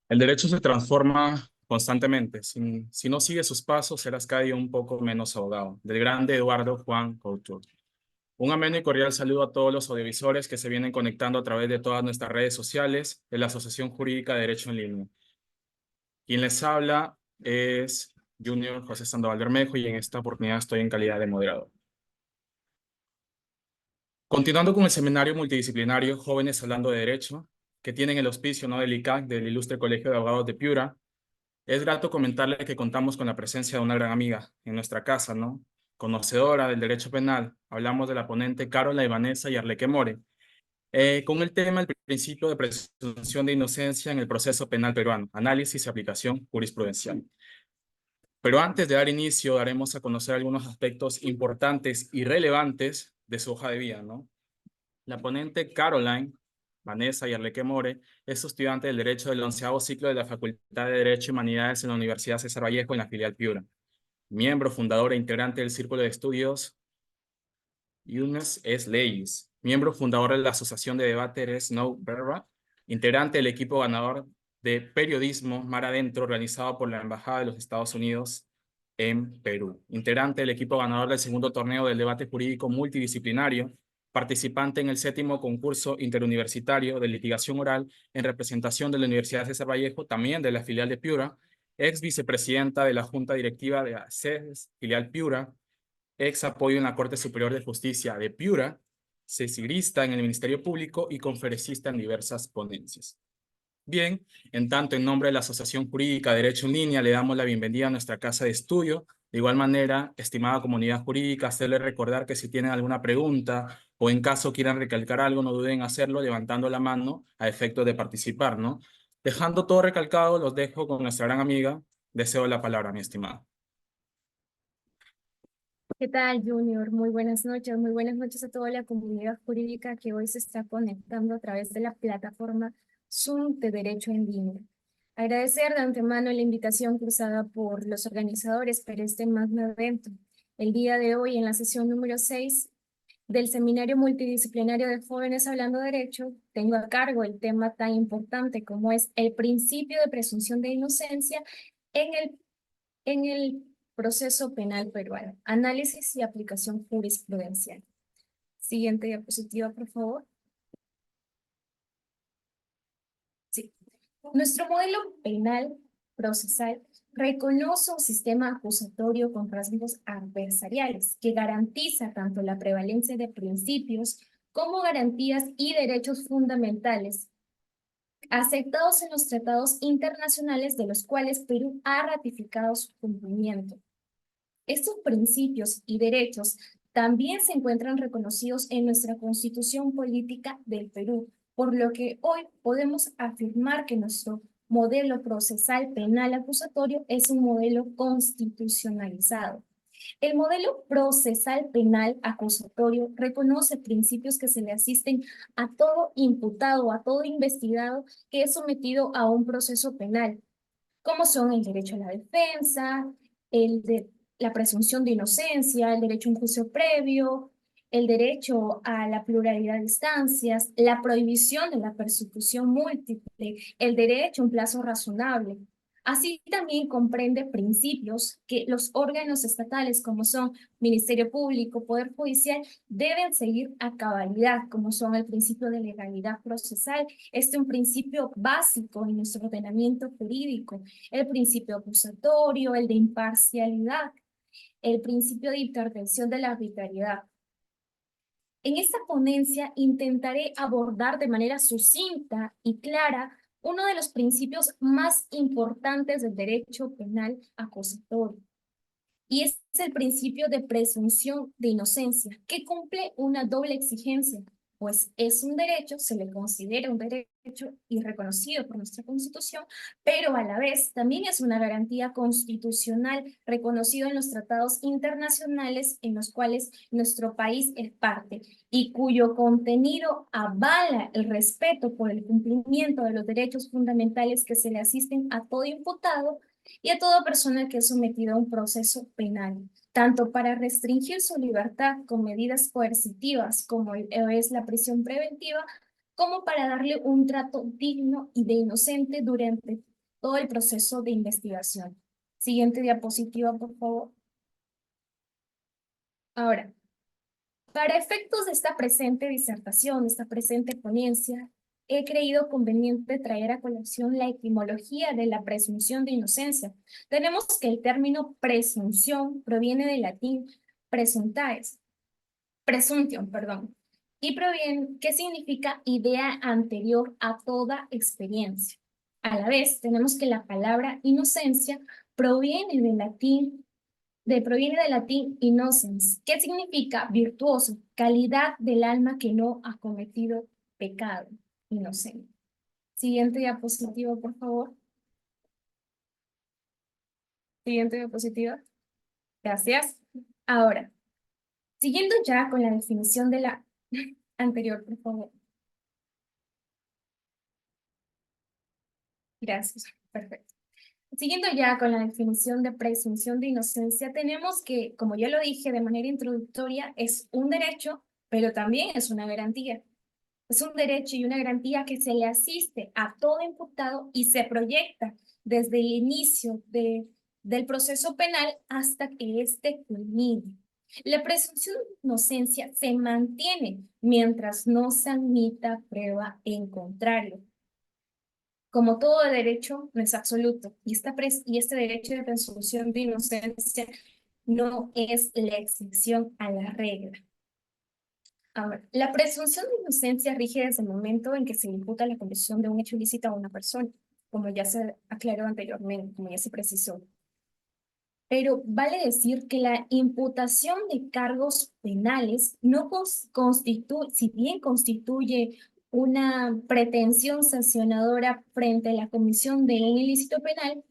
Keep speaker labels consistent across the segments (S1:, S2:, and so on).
S1: El derecho se transforma constantemente. Si no sigues sus pasos, serás cada día un poco menos abogado. Del grande Eduardo Juan Couto. Un ameno y cordial saludo a todos los audiovisuales que se vienen conectando a través de todas nuestras redes sociales de la Asociación Jurídica de Derecho en Línea. Quien les habla es Junior José Sandoval Bermejo y en esta oportunidad estoy en calidad de moderador. Continuando con el seminario multidisciplinario Jóvenes Hablando de Derecho, que tienen el auspicio no del ICAC, del Ilustre Colegio de Abogados de Piura. Es grato comentarle que contamos con la presencia de una gran amiga en nuestra casa, ¿no? Conocedora del derecho penal. Hablamos de la ponente Carola Vanessa y Arleque More, con el tema el principio de presunción de inocencia en el proceso penal peruano, análisis y aplicación jurisprudencial. Pero antes de dar inicio, daremos a conocer algunos aspectos importantes y relevantes de su hoja de vida, ¿no? La ponente Caroline Vanessa y Arleque More es estudiante del Derecho del 11º ciclo de la Facultad de Derecho y Humanidades en la Universidad César Vallejo en la filial Piura. Miembro fundador e integrante del Círculo de Estudios UNES es Leyes. Miembro fundador de la Asociación de Debate Snow Berra. Integrante del equipo ganador de Periodismo Mar Adentro organizado por la Embajada de los Estados Unidos en Perú. Integrante del equipo ganador del segundo torneo del debate jurídico multidisciplinario, participante en el 7º concurso interuniversitario de litigación oral en representación de la Universidad César Vallejo, también de la filial de Piura, ex vicepresidenta de la Junta Directiva de ACES, filial Piura, ex apoyo en la Corte Superior de Justicia de Piura, cesirista en el Ministerio Público y conferencista en diversas ponencias. Bien, en tanto, en nombre de la Asociación Jurídica de Derecho en Línea, le damos la bienvenida a nuestra casa de estudio. De igual manera, estimada comunidad jurídica, hacerle recordar que si tienen alguna pregunta o en caso quieran recalcar algo, no duden en hacerlo levantando la mano a efecto de participar, ¿no? Dejando todo recalcado, los dejo con nuestra gran amiga. Deseo la palabra, mi estimada.
S2: ¿Qué tal, Junior? Muy buenas noches a toda la comunidad jurídica que hoy se está conectando a través de la plataforma Zoom de Derecho en Línea. Agradecer de antemano la invitación cruzada por los organizadores para este magno evento. El día de hoy, en la sesión número 6 del Seminario Multidisciplinario de Jóvenes Hablando Derecho, tengo a cargo el tema tan importante como es el principio de presunción de inocencia en el proceso penal peruano. Análisis y aplicación jurisprudencial. Siguiente diapositiva, por favor. Sí. Nuestro modelo penal procesal reconoce un sistema acusatorio con rasgos adversariales que garantiza tanto la prevalencia de principios como garantías y derechos fundamentales aceptados en los tratados internacionales de los cuales Perú ha ratificado su cumplimiento. Estos principios y derechos también se encuentran reconocidos en nuestra Constitución Política del Perú, por lo que hoy podemos afirmar que nuestro modelo procesal penal acusatorio es un modelo constitucionalizado. El modelo procesal penal acusatorio reconoce principios que se le asisten a todo imputado, a todo investigado que es sometido a un proceso penal, como son el derecho a la defensa, la presunción de inocencia, el derecho a un juicio previo, el derecho a la pluralidad de instancias, la prohibición de la persecución múltiple, el derecho a un plazo razonable. Así también comprende principios que los órganos estatales, como son Ministerio Público, Poder Judicial, deben seguir a cabalidad, como son el principio de legalidad procesal. Este es un principio básico en nuestro ordenamiento jurídico, el principio acusatorio, el de imparcialidad, el principio de intervención de la arbitrariedad. En esta ponencia intentaré abordar de manera sucinta y clara uno de los principios más importantes del derecho penal acusatorio, y es el principio de presunción de inocencia, que cumple una doble exigencia, pues es un derecho, se le considera un derecho y reconocido por nuestra Constitución, pero a la vez también es una garantía constitucional reconocido en los tratados internacionales en los cuales nuestro país es parte y cuyo contenido avala el respeto por el cumplimiento de los derechos fundamentales que se le asisten a todo imputado y a toda persona que es sometida a un proceso penal, tanto para restringir su libertad con medidas coercitivas como es la prisión preventiva, como para darle un trato digno y de inocente durante todo el proceso de investigación. Siguiente diapositiva, por favor. Ahora, para efectos de esta presente disertación, de esta presente ponencia, he creído conveniente traer a colación la etimología de la presunción de inocencia. Tenemos que el término presunción proviene del latín presuntaes, presumption, perdón, y proviene, ¿qué significa? Idea anterior a toda experiencia. A la vez, tenemos que la palabra inocencia proviene del latín innocens, que significa virtuoso, calidad del alma que no ha cometido pecado, inocente. Siguiente diapositiva, por favor. Siguiente diapositiva. Gracias. Ahora, siguiendo ya con la definición de la anterior, por favor. Gracias. Perfecto. Siguiendo ya con la definición de presunción de inocencia, tenemos que, como ya lo dije de manera introductoria, es un derecho, pero también es una garantía. Es un derecho y una garantía que se le asiste a todo imputado y se proyecta desde el inicio del proceso penal hasta que éste culmine. La presunción de inocencia se mantiene mientras no se admita prueba en contrario. Como todo derecho, no es absoluto, y este derecho de presunción de inocencia no es la excepción a la regla. Ahora, la presunción de inocencia rige desde el momento en que se le imputa la comisión de un hecho ilícito a una persona, como ya se aclaró anteriormente, como ya se precisó. Pero vale decir que la imputación de cargos penales no constituye, si bien constituye una pretensión sancionadora frente a la comisión de un ilícito penal,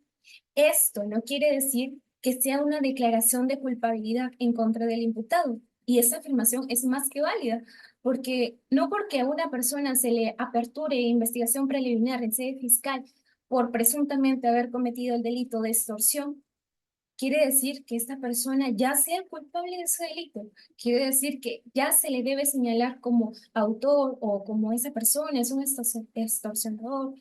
S2: esto no quiere decir que sea una declaración de culpabilidad en contra del imputado. Y esa afirmación es más que válida, porque no porque a una persona se le aperture investigación preliminar en sede fiscal por presuntamente haber cometido el delito de extorsión, quiere decir que esta persona ya sea culpable de ese delito. Quiere decir que ya se le debe señalar como autor o como esa persona es un extorsionador.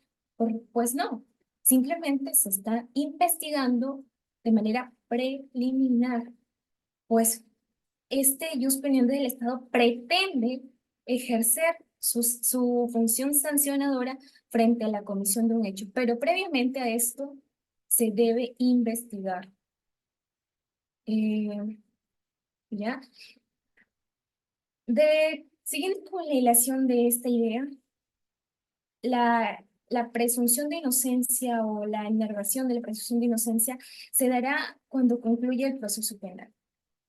S2: Pues no, simplemente se está investigando de manera preliminar. Pues este jus pendiente del Estado pretende ejercer su función sancionadora frente a la comisión de un hecho, pero previamente a esto se debe investigar. ¿Ya? Siguiendo con la hilación de esta idea, la presunción de inocencia o la inervación de la presunción de inocencia se dará cuando concluya el proceso penal,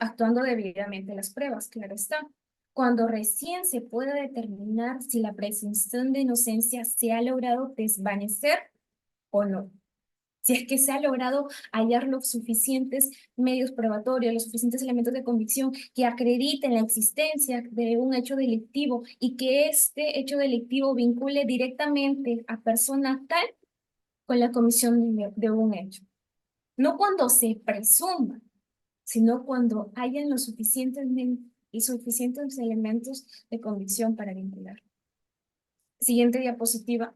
S2: actuando debidamente las pruebas, claro está. Cuando recién se pueda determinar si la presunción de inocencia se ha logrado desvanecer o no. Si es que se ha logrado hallar los suficientes medios probatorios, los suficientes elementos de convicción que acrediten la existencia de un hecho delictivo y que este hecho delictivo vincule directamente a persona tal con la comisión de un hecho. No cuando se presuma, sino cuando hayan los suficientes elementos de convicción para vincular. Siguiente diapositiva.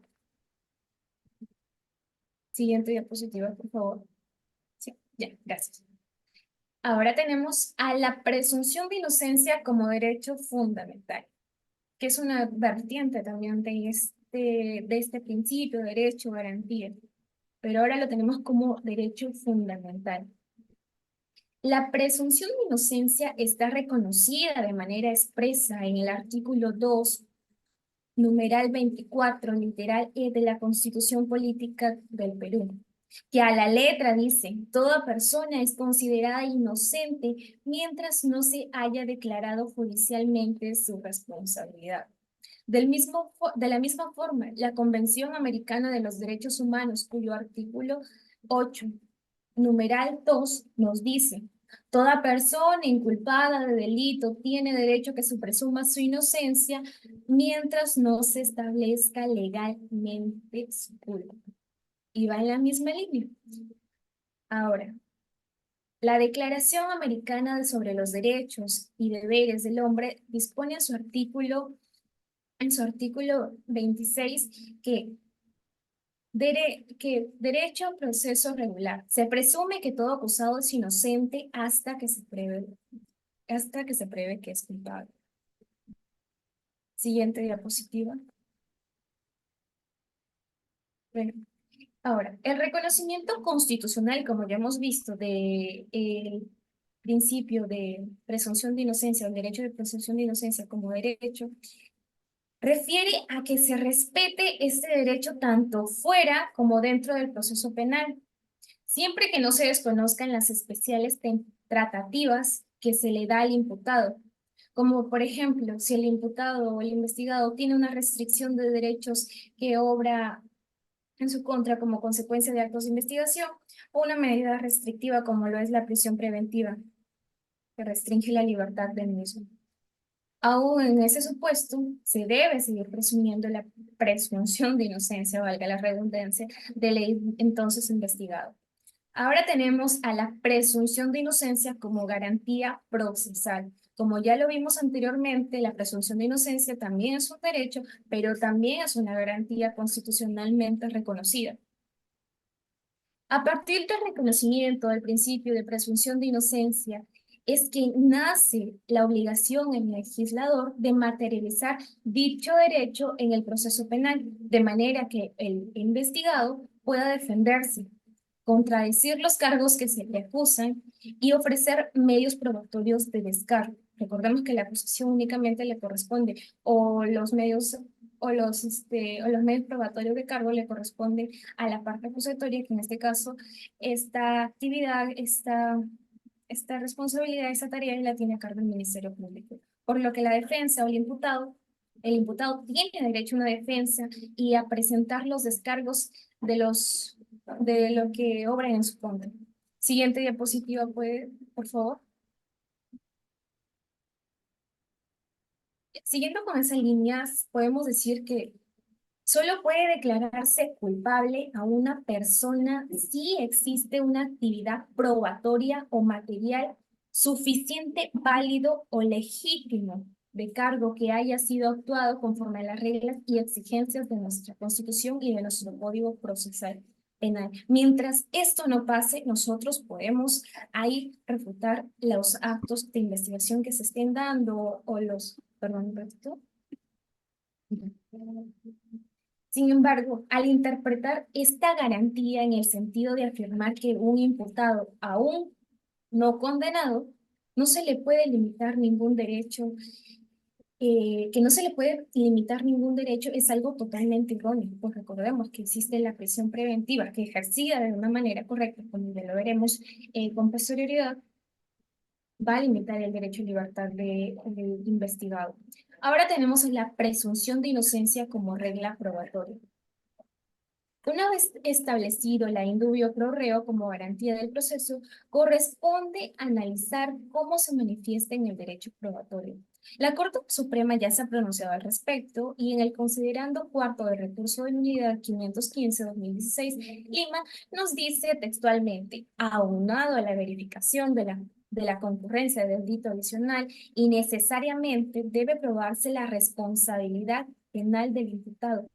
S2: Siguiente diapositiva, por favor. Sí, ya, gracias. Ahora tenemos a la presunción de inocencia como derecho fundamental, que es una vertiente también de este principio, derecho, garantía, pero ahora lo tenemos como derecho fundamental. La presunción de inocencia está reconocida de manera expresa en el artículo 2, numeral 24, literal E de la Constitución Política del Perú, que a la letra dice, toda persona es considerada inocente mientras no se haya declarado judicialmente su responsabilidad. De la misma forma, la Convención Americana de los Derechos Humanos, cuyo artículo 8, numeral 2, nos dice, toda persona inculpada de delito tiene derecho a que se presuma su inocencia mientras no se establezca legalmente su culpa. Y va en la misma línea. Ahora, la Declaración Americana sobre los Derechos y Deberes del Hombre dispone en su artículo 26 que Derecho a proceso regular. Se presume que todo acusado es inocente hasta que se pruebe que es culpable. Siguiente diapositiva. Bueno, ahora, el reconocimiento constitucional, como ya hemos visto, del principio de presunción de inocencia, el derecho de presunción de inocencia como derecho, refiere a que se respete este derecho tanto fuera como dentro del proceso penal, siempre que no se desconozcan las especiales tratativas que se le da al imputado, como por ejemplo, si el imputado o el investigado tiene una restricción de derechos que obra en su contra como consecuencia de actos de investigación, o una medida restrictiva como lo es la prisión preventiva, que restringe la libertad del mismo. Aún en ese supuesto, se debe seguir presumiendo la presunción de inocencia, valga la redundancia, del entonces investigado. Ahora tenemos a la presunción de inocencia como garantía procesal. Como ya lo vimos anteriormente, la presunción de inocencia también es un derecho, pero también es una garantía constitucionalmente reconocida. A partir del reconocimiento del principio de presunción de inocencia, es que nace la obligación en el legislador de materializar dicho derecho en el proceso penal, de manera que el investigado pueda defenderse, contradecir los cargos que se le acusan y ofrecer medios probatorios de descargo. Recordemos que la acusación únicamente le corresponde o los medios o los medios probatorios de cargo le corresponden a la parte acusatoria, que en este caso esta actividad, esta responsabilidad, esta tarea la tiene a cargo el Ministerio Público. Por lo que la defensa o el imputado tiene derecho a una defensa y a presentar los descargos de lo que obra en su contra. Siguiente diapositiva, puede, por favor. Siguiendo con esas líneas, podemos decir que solo puede declararse culpable a una persona si existe una actividad probatoria o material suficiente, válido o legítimo de cargo que haya sido actuado conforme a las reglas y exigencias de nuestra Constitución y de nuestro Código Procesal Penal. Mientras esto no pase, nosotros podemos ahí refutar los actos de investigación que se estén dando o los, perdón, un ratito. Sin embargo, al interpretar esta garantía en el sentido de afirmar que un imputado aún no condenado no se le puede limitar ningún derecho, que no se le puede limitar ningún derecho es algo totalmente erróneo, pues recordemos que existe la prisión preventiva que ejercida de una manera correcta, como ya lo veremos con posterioridad, va a limitar el derecho a libertad del investigado. Ahora tenemos la presunción de inocencia como regla probatoria. Una vez establecido la indubio pro reo como garantía del proceso, corresponde analizar cómo se manifiesta en el derecho probatorio. La Corte Suprema ya se ha pronunciado al respecto y en el considerando cuarto del recurso de nulidad 515-2016, Lima nos dice textualmente, aunado a la verificación de la concurrencia del delito adicional y necesariamente debe probarse la responsabilidad penal del imputado.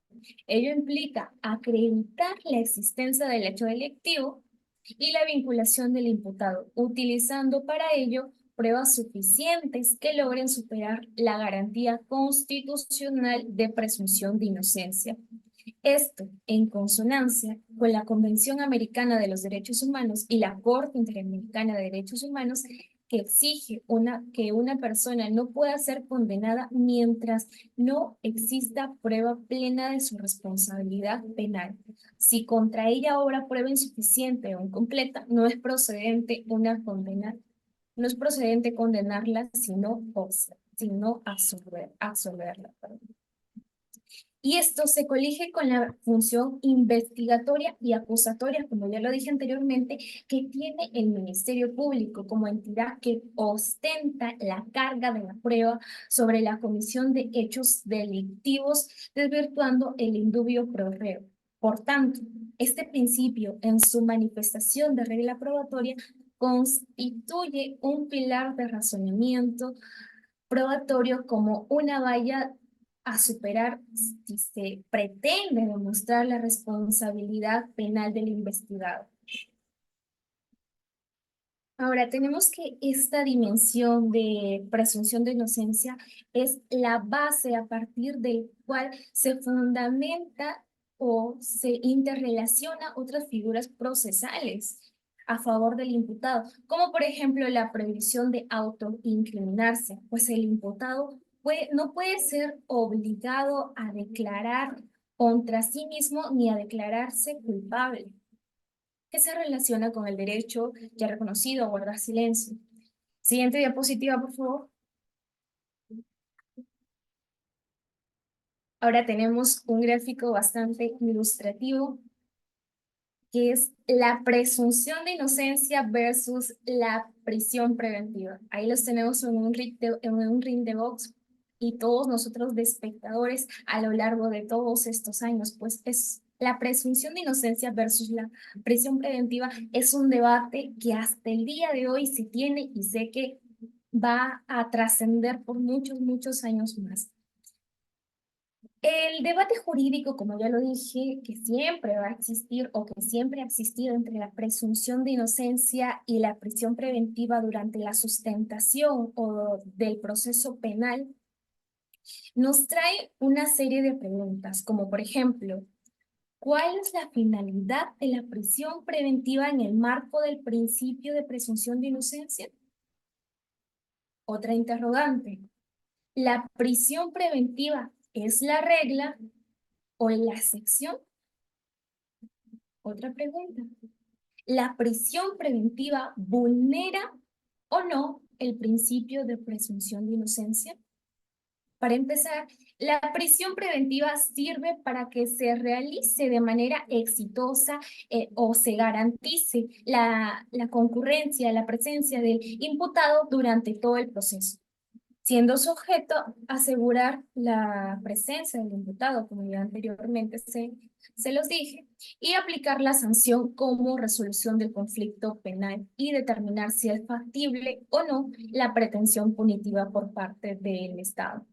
S2: Ello implica acreditar la existencia del hecho delictivo y la vinculación del imputado, utilizando para ello pruebas suficientes que logren superar la garantía constitucional de presunción de inocencia. Esto en consonancia con la Convención Americana de los Derechos Humanos y la Corte Interamericana de Derechos Humanos, que exige que una persona no pueda ser condenada mientras no exista prueba plena de su responsabilidad penal. Si contra ella obra prueba insuficiente o incompleta, no es procedente una condena, no es procedente condenarla, sino absolverla. Perdón. Y esto se colige con la función investigatoria y acusatoria, como ya lo dije anteriormente, que tiene el Ministerio Público como entidad que ostenta la carga de la prueba sobre la comisión de hechos delictivos, desvirtuando el indubio pro reo. Por tanto, este principio, en su manifestación de regla probatoria, constituye un pilar de razonamiento probatorio como una valla a superar si se pretende demostrar la responsabilidad penal del investigado. Ahora, tenemos que esta dimensión de presunción de inocencia es la base a partir del cual se fundamenta o se interrelaciona otras figuras procesales a favor del imputado, como por ejemplo la prohibición de autoincriminarse, pues el imputado no puede ser obligado a declarar contra sí mismo ni a declararse culpable, que se relaciona con el derecho ya reconocido a guardar silencio. Siguiente diapositiva, por favor. Ahora tenemos un gráfico bastante ilustrativo, que es la presunción de inocencia versus la prisión preventiva. Ahí los tenemos en un ring de box, y todos nosotros de espectadores a lo largo de todos estos años, pues es la presunción de inocencia versus la prisión preventiva es un debate que hasta el día de hoy se tiene y sé que va a trascender por muchos, muchos años más. El debate jurídico, como ya lo dije, que siempre va a existir o que siempre ha existido entre la presunción de inocencia y la prisión preventiva durante la sustentación o del proceso penal, nos trae una serie de preguntas, como por ejemplo, ¿cuál es la finalidad de la prisión preventiva en el marco del principio de presunción de inocencia? Otra interrogante, ¿la prisión preventiva es la regla o la excepción? Otra pregunta, ¿la prisión preventiva vulnera o no el principio de presunción de inocencia? Para empezar, la prisión preventiva sirve para que se realice de manera exitosa o se garantice la concurrencia, la presencia del imputado durante todo el proceso, siendo su objeto asegurar la presencia del imputado, como ya anteriormente se los dije, y aplicar la sanción como resolución del conflicto penal y determinar si es factible o no la pretensión punitiva por parte del Estado.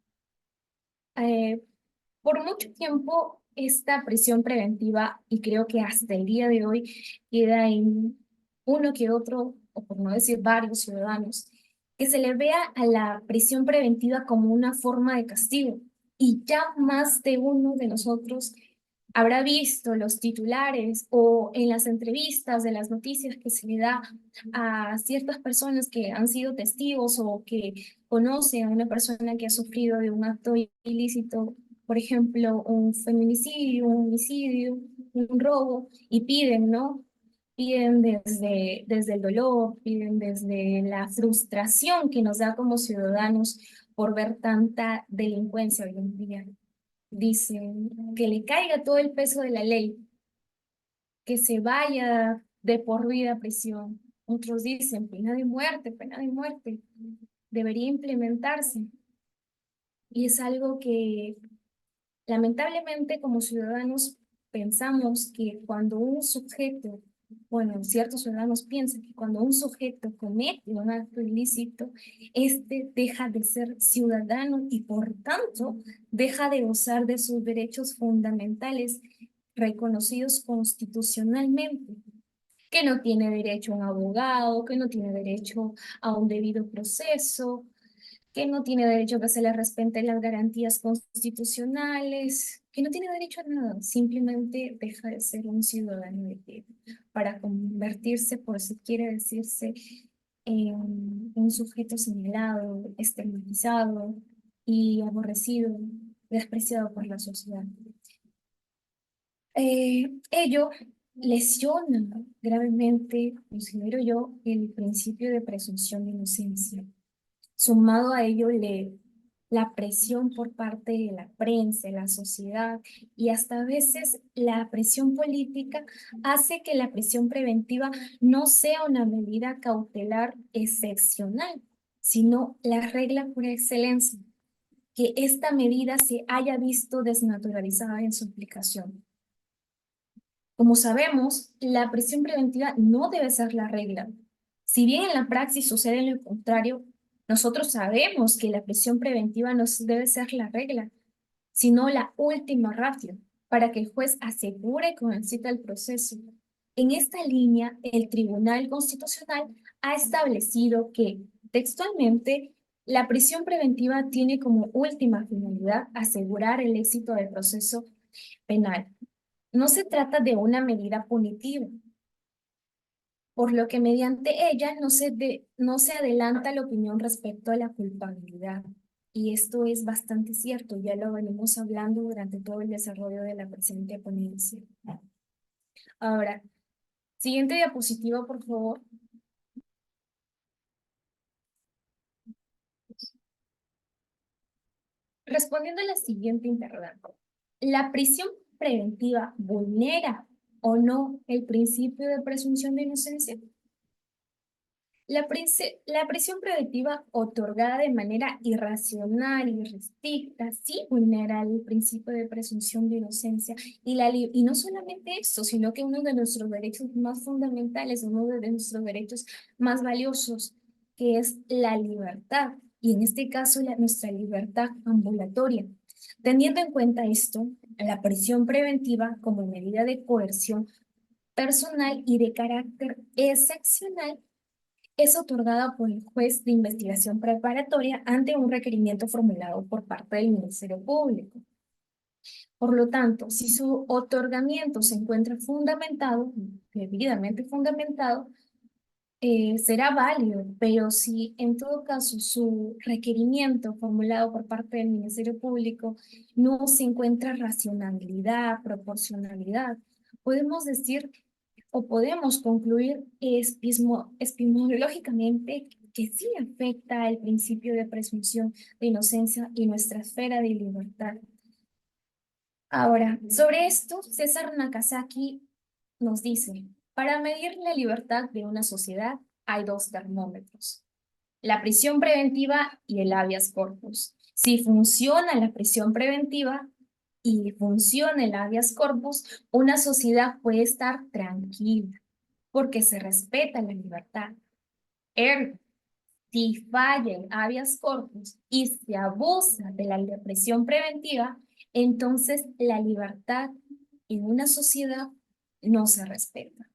S2: Por mucho tiempo, esta prisión preventiva, y creo que hasta el día de hoy, queda en uno que otro, o por no decir varios ciudadanos, que se le vea a la prisión preventiva como una forma de castigo. Y ya más de uno de nosotros habrá visto los titulares o en las entrevistas de las noticias que se le da a ciertas personas que han sido testigos o que conocen a una persona que ha sufrido de un acto ilícito, por ejemplo, un feminicidio, un homicidio, un robo, y piden, ¿no? Piden desde el dolor, piden desde la frustración que nos da como ciudadanos por ver tanta delincuencia hoy en día. Dicen que le caiga todo el peso de la ley, que se vaya de por vida a prisión. Otros dicen pena de muerte, debería implementarse. Y es algo que lamentablemente como ciudadanos pensamos que cuando un sujeto, bueno, ciertos ciudadanos piensan que cuando un sujeto comete un acto ilícito, este deja de ser ciudadano y por tanto deja de gozar de sus derechos fundamentales reconocidos constitucionalmente, que no tiene derecho a un abogado, que no tiene derecho a un debido proceso, que no tiene derecho a que se le respeten las garantías constitucionales, que no tiene derecho a nada, simplemente deja de ser un ciudadano de pie para convertirse, por si quiere decirse, en un sujeto señalado, estigmatizado y aborrecido, despreciado por la sociedad. Ello lesiona gravemente, considero yo, el principio de presunción de inocencia. Sumado a ello, la presión por parte de la prensa, de la sociedad y hasta a veces la presión política hace que la prisión preventiva no sea una medida cautelar excepcional, sino la regla por excelencia, que esta medida se haya visto desnaturalizada en su aplicación. Como sabemos, la prisión preventiva no debe ser la regla. Si bien en la praxis sucede lo contrario, nosotros sabemos que la prisión preventiva no debe ser la regla. sino la última ratio, para que el juez asegure con éxito el proceso. En esta línea, el Tribunal Constitucional ha establecido que, textualmente, la prisión preventiva tiene como última finalidad asegurar el éxito del proceso penal. No se trata de una medida punitiva, por lo que mediante ella no se adelanta la opinión respecto a la culpabilidad. Y esto es bastante cierto, ya lo venimos hablando durante todo el desarrollo de la presente ponencia. Ahora, siguiente diapositiva, por favor. Respondiendo a la siguiente interrogante, ¿la prisión preventiva vulnera o no el principio de presunción de inocencia? La prisión preventiva otorgada de manera irracional y restricta sí vulnera el principio de presunción de inocencia y no solamente eso, sino que uno de nuestros derechos más fundamentales, uno de nuestros derechos más valiosos, que es la libertad, y en este caso nuestra libertad ambulatoria. Teniendo en cuenta esto, la prisión preventiva como medida de coerción personal y de carácter excepcional es otorgada por el juez de investigación preparatoria ante un requerimiento formulado por parte del Ministerio Público. Por lo tanto, si su otorgamiento se encuentra fundamentado, debidamente fundamentado, será válido, pero si en todo caso su requerimiento formulado por parte del Ministerio Público no se encuentra racionalidad, proporcionalidad, podemos decir o podemos concluir epistemológicamente que sí afecta el principio de presunción de inocencia y nuestra esfera de libertad. Ahora, sobre esto, César Nakazaki nos dice, para medir la libertad de una sociedad hay dos termómetros, la prisión preventiva y el habeas corpus. Si funciona la prisión preventiva y funciona el habeas corpus, una sociedad puede estar tranquila porque se respeta la libertad. Ergo, si falla el habeas corpus y se abusa de la prisión preventiva, entonces la libertad en una sociedad no se respeta.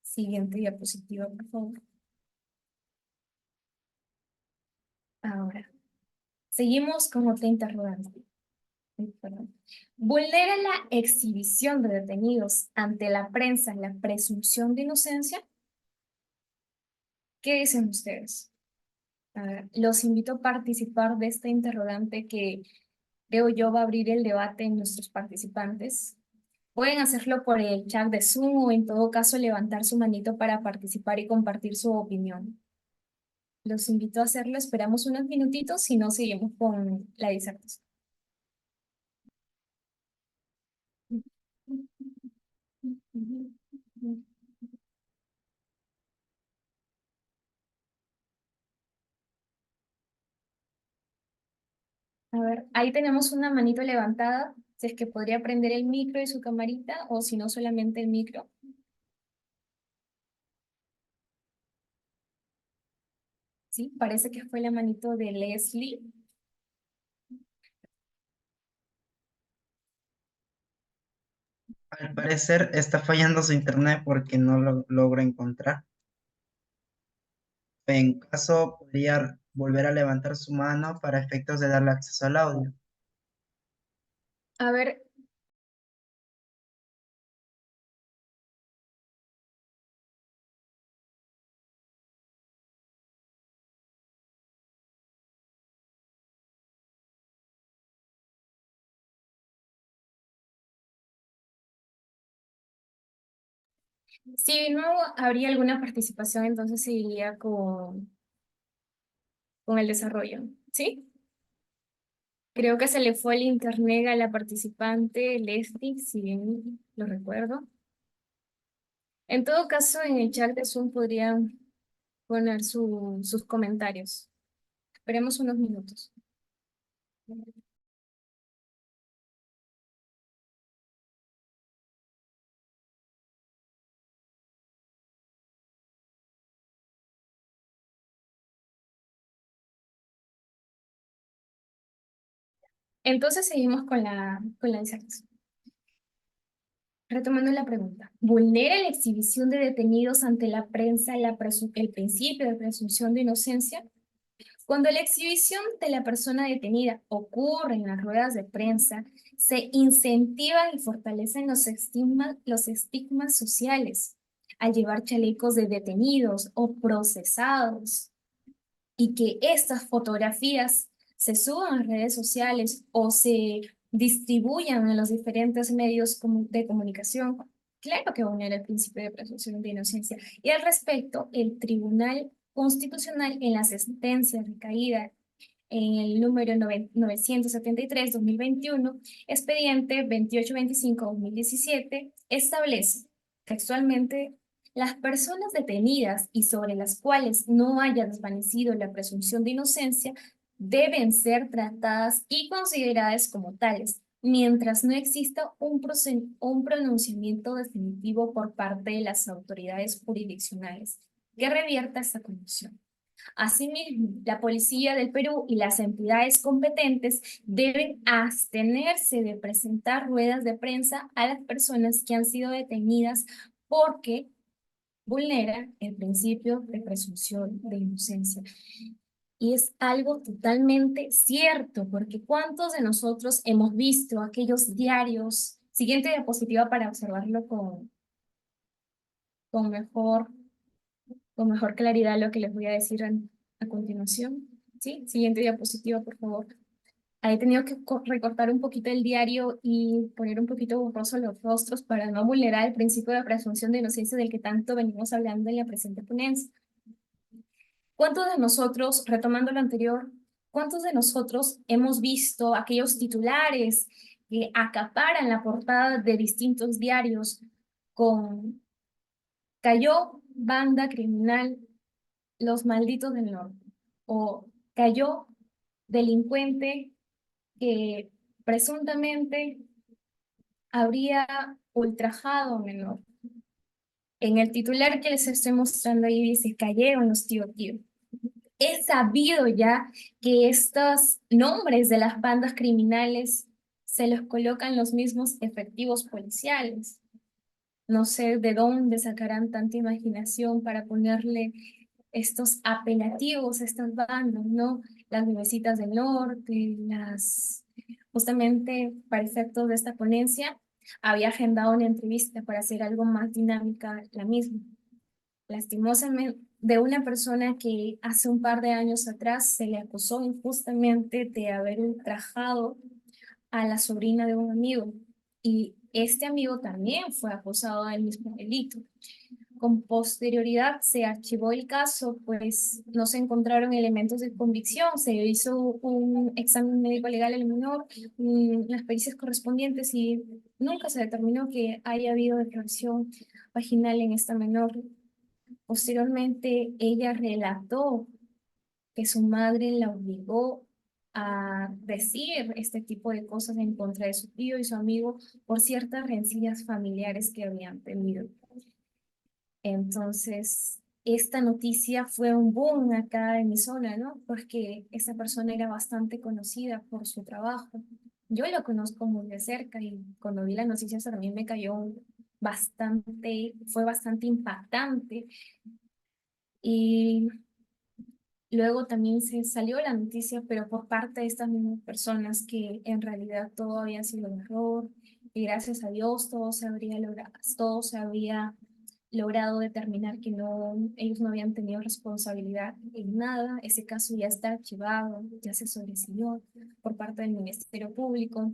S2: Siguiente diapositiva, por favor. Ahora, seguimos con otra interrogante. Perdón. ¿Vulnera la exhibición de detenidos ante la prensa la presunción de inocencia? ¿Qué dicen ustedes? A ver, los invito a participar de esta interrogante que creo yo va a abrir el debate en nuestros participantes. Pueden hacerlo por el chat de Zoom o en todo caso levantar su manito para participar y compartir su opinión. Los invito a hacerlo, esperamos unos minutitos, si no seguimos con la disertación. A ver, ahí tenemos una manito levantada, si es que podría prender el micro y su camarita, o si no solamente el micro. Sí, parece que fue la manito de Leslie.
S3: Al parecer está fallando su internet porque no lo logro encontrar. En caso, podría volver a levantar su mano para efectos de darle acceso al audio.
S2: A ver, si no habría alguna participación, entonces seguiría con el desarrollo, ¿sí? Creo que se le fue el internet a la participante Leslie, si bien lo recuerdo. En todo caso, en el chat de Zoom podrían poner sus comentarios. Esperemos unos minutos. Entonces seguimos con la disertación. Retomando la pregunta, ¿vulnera la exhibición de detenidos ante la prensa el principio de presunción de inocencia? Cuando la exhibición de la persona detenida ocurre en las ruedas de prensa, se incentivan y fortalecen los estigmas sociales al llevar chalecos de detenidos o procesados y que estas fotografías se suban a redes sociales o se distribuyan en los diferentes medios de comunicación. Claro que vulnera el principio de presunción de inocencia. Y al respecto, el Tribunal Constitucional en la sentencia recaída en el número 973/2021, expediente 2825/2017, establece textualmente: las personas detenidas y sobre las cuales no haya desvanecido la presunción de inocencia deben ser tratadas y consideradas como tales, mientras no exista un pronunciamiento definitivo por parte de las autoridades jurisdiccionales que revierta esta condición. Asimismo, la Policía del Perú y las entidades competentes deben abstenerse de presentar ruedas de prensa a las personas que han sido detenidas porque vulnera el principio de presunción de inocencia. Y es algo totalmente cierto, porque ¿cuántos de nosotros hemos visto aquellos diarios? Siguiente diapositiva para observarlo con mejor con mejor claridad lo que les voy a decir a continuación. ¿Sí? Siguiente diapositiva, por favor. He tenido que recortar un poquito el diario y poner un poquito borroso los rostros para no vulnerar el principio de presunción de inocencia del que tanto venimos hablando en la presente ponencia. ¿Cuántos de nosotros, retomando lo anterior, cuántos de nosotros hemos visto aquellos titulares que acaparan la portada de distintos diarios con cayó banda criminal los malditos del norte, o cayó delincuente que presuntamente habría ultrajado a un menor? En el titular que les estoy mostrando ahí dice, cayeron los tío tío. Es sabido ya que estos nombres de las bandas criminales se los colocan los mismos efectivos policiales. No sé de dónde sacarán tanta imaginación para ponerle estos apelativos, estas bandas, ¿no? Las Nubecitas del Norte, justamente para efectos de esta ponencia, había agendado una entrevista para hacer algo más dinámica la misma. Lastimosamente, de una persona que hace un par de años atrás se le acusó injustamente de haber ultrajado a la sobrina de un amigo, y este amigo también fue acusado del mismo delito. Con posterioridad se archivó el caso, pues no se encontraron elementos de convicción, se hizo un examen médico legal al menor, las pericias correspondientes, y nunca se determinó que haya habido declaración vaginal en esta menor. Posteriormente, ella relató que su madre la obligó a decir este tipo de cosas en contra de su tío y su amigo por ciertas rencillas familiares que habían tenido. Entonces, esta noticia fue un boom acá en mi zona, ¿no? Porque esa persona era bastante conocida por su trabajo. Yo lo conozco muy de cerca y cuando vi las noticias también me cayó fue bastante impactante. Y luego también se salió la noticia, pero por parte de estas mismas personas, que en realidad todo había sido un error, y gracias a Dios todo se había logrado determinar que ellos no habían tenido responsabilidad en nada. Ese caso ya está archivado, ya se sobreseyó por parte del Ministerio Público,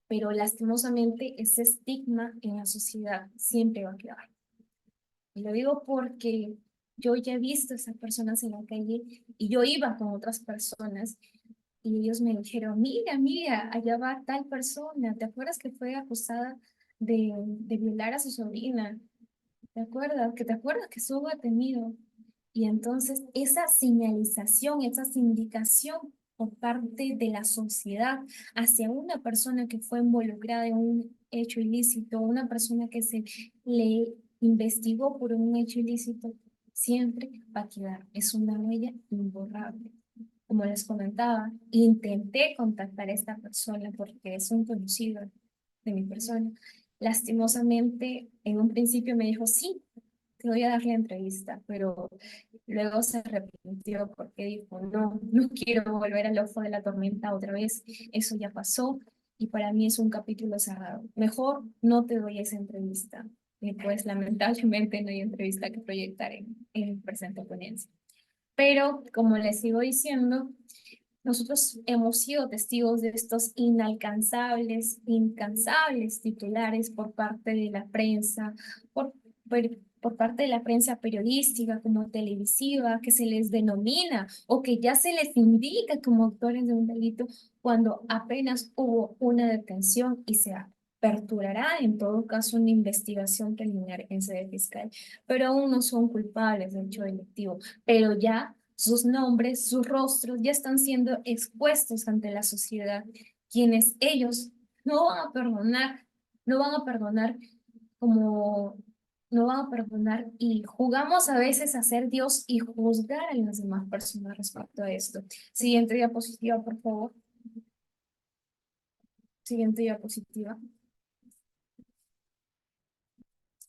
S2: pero lastimosamente ese estigma en la sociedad siempre va a quedar. Y lo digo porque yo ya he visto a esas personas en la calle y yo iba con otras personas y ellos me dijeron, mira, mira, allá va tal persona, ¿te acuerdas que fue acusada de violar a su sobrina? ¿Te acuerdas que estuvo detenido? Y entonces esa señalización, esa sindicación por parte de la sociedad hacia una persona que fue involucrada en un hecho ilícito, una persona que se le investigó por un hecho ilícito, siempre va a quedar. Es una huella imborrable. como les comentaba, intenté contactar a esta persona porque es un conocido de mi persona. Lastimosamente, en un principio me dijo, sí, te voy a dar la entrevista, pero luego se arrepintió porque dijo, no, no quiero volver al ojo de la tormenta otra vez, eso ya pasó y para mí es un capítulo cerrado. Mejor no te doy esa entrevista. Y pues lamentablemente no hay entrevista que proyectar en presente ponencia. Pero como les sigo diciendo, nosotros hemos sido testigos de estos incansables titulares por parte de la prensa, por parte de la prensa periodística como televisiva, que se les denomina o que ya se les indica como autores de un delito cuando apenas hubo una detención y se aperturará en todo caso una investigación preliminar en sede fiscal, pero aún no son culpables del hecho delictivo, pero ya sus nombres, sus rostros ya están siendo expuestos ante la sociedad, quienes ellos no van a perdonar, no van a perdonar como, no van a perdonar y jugamos a veces a ser Dios y juzgar a las demás personas respecto a esto. Siguiente diapositiva, por favor. Siguiente diapositiva.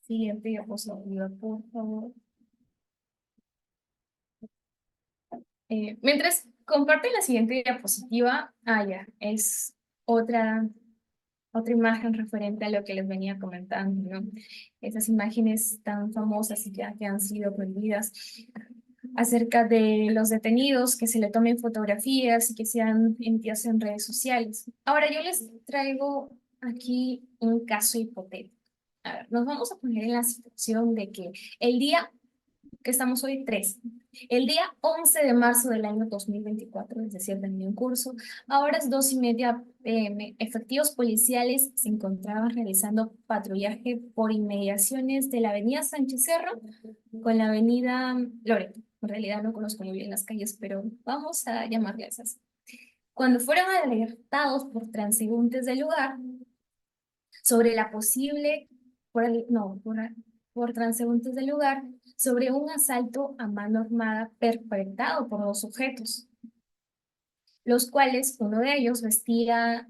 S2: Siguiente diapositiva, por favor. Mientras comparte la siguiente diapositiva, ya, es otra imagen referente a lo que les venía comentando, ¿no? Esas imágenes tan famosas y ya que han sido prohibidas acerca de los detenidos, que se le tomen fotografías y que sean emitidas en redes sociales. Ahora yo les traigo aquí un caso hipotético. A ver, nos vamos a poner en la situación de que el día que estamos hoy 3. El día 11 de marzo del año 2024, es decir, del año en curso, a horas 2:30 p.m., efectivos policiales se encontraban realizando patrullaje por inmediaciones de la avenida Sánchez Cerro con la avenida Loreto. En realidad no conozco muy bien las calles, pero vamos a llamarlas así. Cuando fueron alertados por transeúntes del lugar sobre la posible, por transeúntes del lugar, sobre un asalto a mano armada perpetrado por dos sujetos, los cuales uno de ellos vestía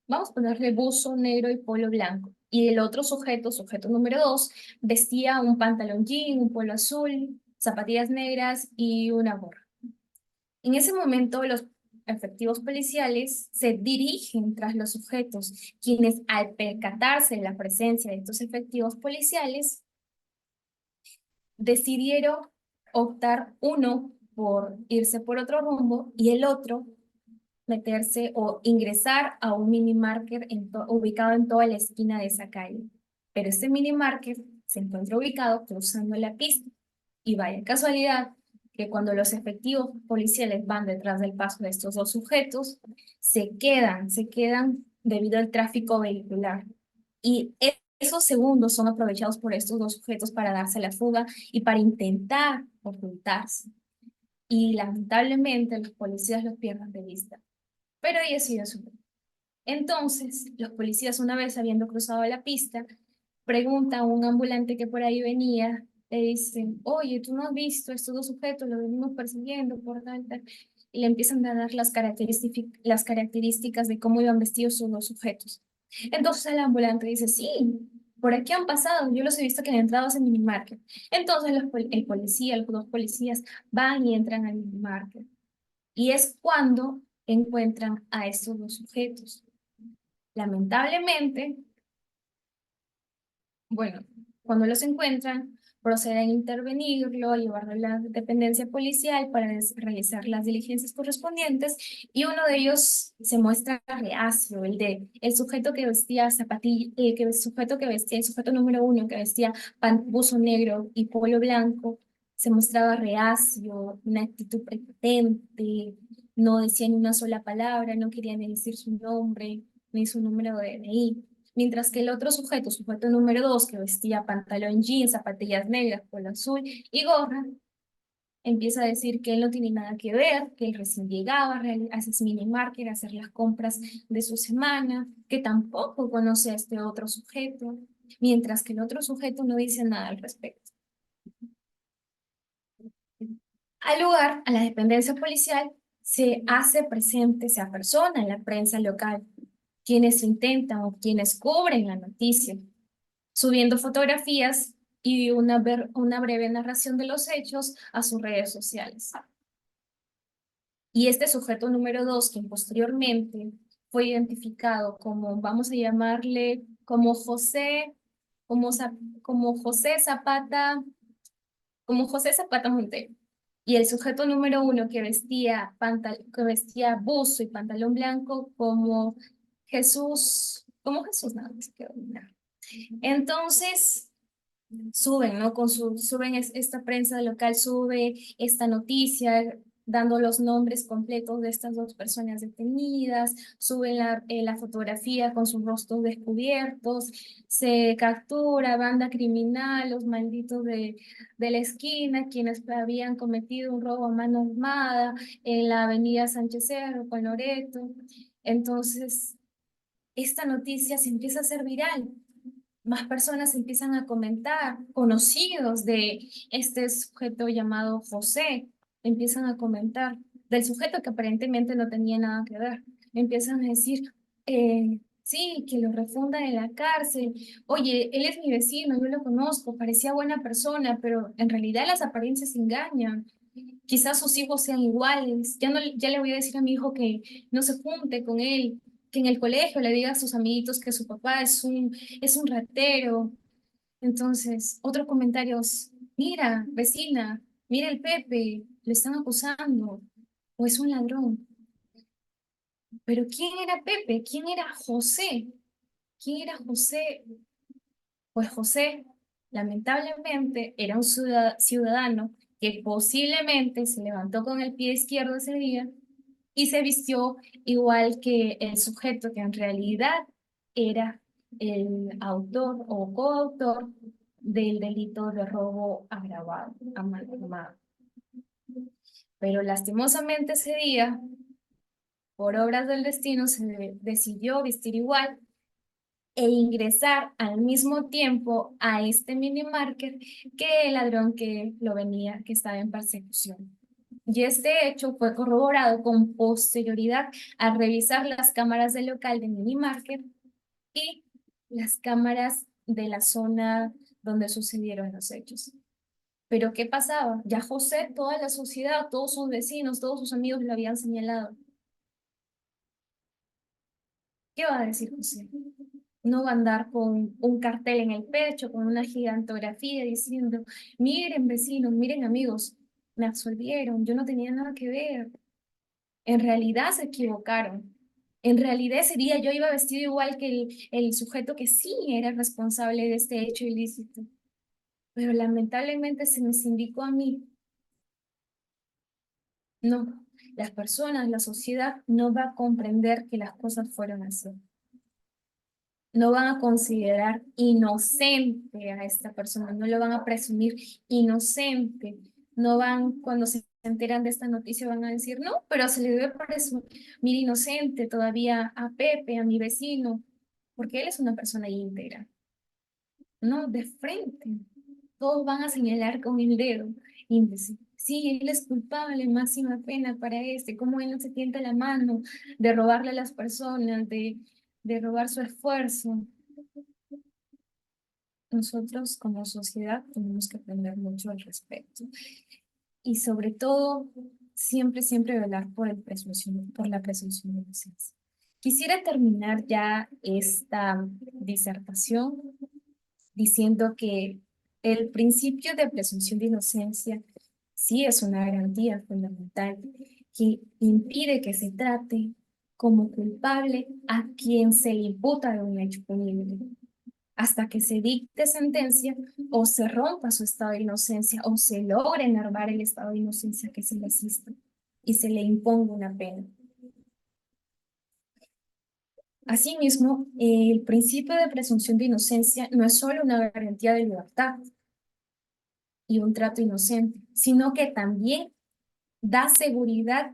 S2: vamos a ponerle buzo negro y polo blanco, y el otro sujeto número 2, vestía un pantalón jean, un polo azul, zapatillas negras y una gorra. En ese momento, los efectivos policiales se dirigen tras los sujetos, quienes al percatarse de la presencia de estos efectivos policiales, decidieron optar uno por irse por otro rumbo y el otro meterse o ingresar a un mini market ubicado en toda la esquina de esa calle. Pero este mini market se encuentra ubicado cruzando la pista. Y vaya casualidad que cuando los efectivos policiales van detrás del paso de estos dos sujetos, se quedan debido al tráfico vehicular. Y esos segundos son aprovechados por estos dos sujetos para darse la fuga y para intentar ocultarse. Y lamentablemente los policías los pierden de vista. Pero ella sigue su vida. Entonces, los policías, una vez habiendo cruzado la pista, preguntan a un ambulante que por ahí venía, le dicen, oye, ¿tú no has visto estos dos sujetos? Los venimos persiguiendo por tal. Y le empiezan a dar las características de cómo iban vestidos esos dos sujetos. Entonces el ambulante dice, sí, por aquí han pasado, yo los he visto que han entrado a ese minimarket. Entonces el policía, los dos policías van y entran al minimarket. Y es cuando encuentran a estos dos sujetos. Lamentablemente, bueno, cuando los encuentran, proceden a intervenirlo, a llevarlo a la dependencia policial para realizar las diligencias correspondientes, y uno de ellos se muestra reacio, el sujeto que vestía zapatilla, el sujeto número 1 que vestía buzo negro y polo blanco, se mostraba reacio, una actitud prepotente, no decía ni una sola palabra, no quería ni decir su nombre, ni su número de DNI. Mientras que el otro sujeto número 2, que vestía pantalón jeans, zapatillas negras, polo azul y gorra, empieza a decir que él no tiene nada que ver, que él recién llegaba a ese mini market a hacer las compras de su semana, que tampoco conoce a este otro sujeto, mientras que el otro sujeto no dice nada al respecto. Al lugar, a la dependencia policial, se hace presente, se apersona en la prensa local, quienes intentan o quienes cubren la noticia, subiendo fotografías y una breve narración de los hechos a sus redes sociales. Y este sujeto número 2, quien posteriormente fue identificado como, vamos a llamarle, como José, como José Zapata, como José Zapata Montero. Y el sujeto número 1 que vestía buzo y pantalón blanco como Jesús, nada más quedó mirar. Entonces, suben, ¿no? Suben esta prensa local, sube esta noticia, dando los nombres completos de estas 2 personas detenidas, suben la fotografía con sus rostros descubiertos, se captura banda criminal, los malditos de la esquina, quienes habían cometido un robo a mano armada en la avenida Sánchez Cerro con Loreto. Entonces, esta noticia se empieza a hacer viral. Más personas empiezan a comentar, conocidos de este sujeto llamado José, empiezan a comentar, del sujeto que aparentemente no tenía nada que ver, empiezan a decir, sí, que lo refundan en la cárcel, oye, él es mi vecino, yo lo conozco, parecía buena persona, pero en realidad las apariencias engañan. Quizás sus hijos sean iguales, ya le voy a decir a mi hijo que no se junte con él, que en el colegio le diga a sus amiguitos que su papá es un ratero. Entonces, otros comentarios, mira, vecina, mira el Pepe, le están acusando, o es un ladrón. Pero ¿quién era Pepe? ¿Quién era José? ¿Quién era José? Pues José, lamentablemente, era un ciudadano que posiblemente se levantó con el pie izquierdo ese día y se vistió igual que el sujeto que en realidad era el autor o coautor del delito de robo agravado a mano armada. Pero lastimosamente ese día, por obras del destino, se decidió vestir igual e ingresar al mismo tiempo a este mini market que el ladrón que estaba en persecución. Y este hecho fue corroborado con posterioridad al revisar las cámaras del local de mini market y las cámaras de la zona donde sucedieron los hechos. Pero ¿qué pasaba? Ya José, toda la sociedad, todos sus vecinos, todos sus amigos lo habían señalado. ¿Qué va a decir José? No va a andar con un cartel en el pecho, con una gigantografía diciendo, miren vecinos, miren amigos, me absolvieron, yo no tenía nada que ver. En realidad se equivocaron. En realidad ese día yo iba vestido igual que el sujeto que sí era responsable de este hecho ilícito. Pero lamentablemente se me indicó a mí. No, las personas, la sociedad no va a comprender que las cosas fueron así. No van a considerar inocente a esta persona, no lo van a presumir inocente. No van, cuando se enteran de esta noticia, van a decir, no, pero se le debe presumir inocente todavía a Pepe, a mi vecino, porque él es una persona íntegra. No, de frente. Todos van a señalar con el dedo y decir, sí, él es culpable, máxima pena para este, cómo él no se tienta la mano de robarle a las personas, de robar su esfuerzo. Nosotros como sociedad tenemos que aprender mucho al respecto y sobre todo siempre velar por por la presunción de inocencia. Quisiera terminar ya esta disertación diciendo que el principio de presunción de inocencia sí es una garantía fundamental que impide que se trate como culpable a quien se le imputa de un hecho punible, hasta que se dicte sentencia o se rompa su estado de inocencia o se logre enervar el estado de inocencia que se le asista y se le imponga una pena. Asimismo, el principio de presunción de inocencia no es solo una garantía de libertad y un trato inocente, sino que también da seguridad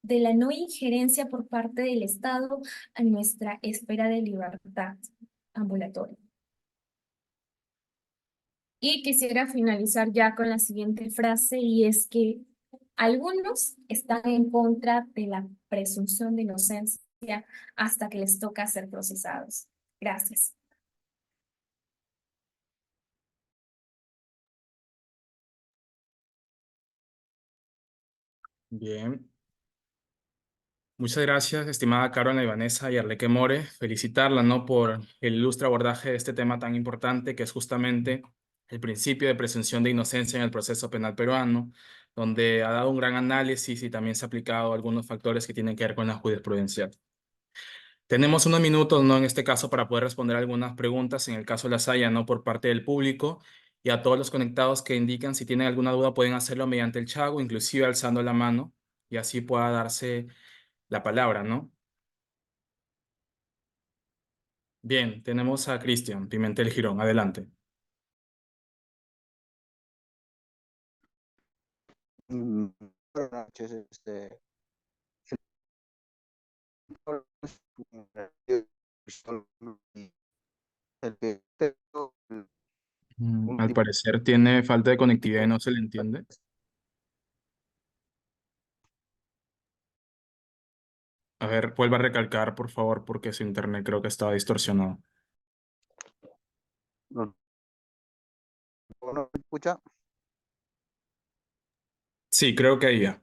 S2: de la no injerencia por parte del Estado a nuestra esfera de libertad ambulatoria. Y quisiera finalizar ya con la siguiente frase, y es que Algunos están en contra de la presunción de inocencia hasta que les toca ser procesados. Gracias.
S1: Bien. Muchas gracias, estimada Carolina Ivanesa y Arleque More. Felicitarla, ¿no?, por el ilustre abordaje de este tema tan importante que es justamente el principio de presunción de inocencia en el proceso penal peruano, donde ha dado un gran análisis y también se ha aplicado algunos factores que tienen que ver con la jurisprudencia. Tenemos unos minutos, ¿no?, en este caso para poder responder algunas preguntas, en el caso las haya, ¿no?, por parte del público, y a todos los conectados que indican si tienen alguna duda pueden hacerlo mediante el chat o inclusive alzando la mano y así pueda darse la palabra, ¿no? Bien, tenemos a Cristian Pimentel Girón. Adelante.
S4: Mm, Buenas noches, el que tengo el
S1: Al
S4: último,
S1: parecer tiene falta de conectividad y no se le entiende. A ver, vuelva a recalcar, por favor, porque su internet creo que estaba distorsionado.
S4: no, no me escucha.
S1: Sí, creo que ahí ya.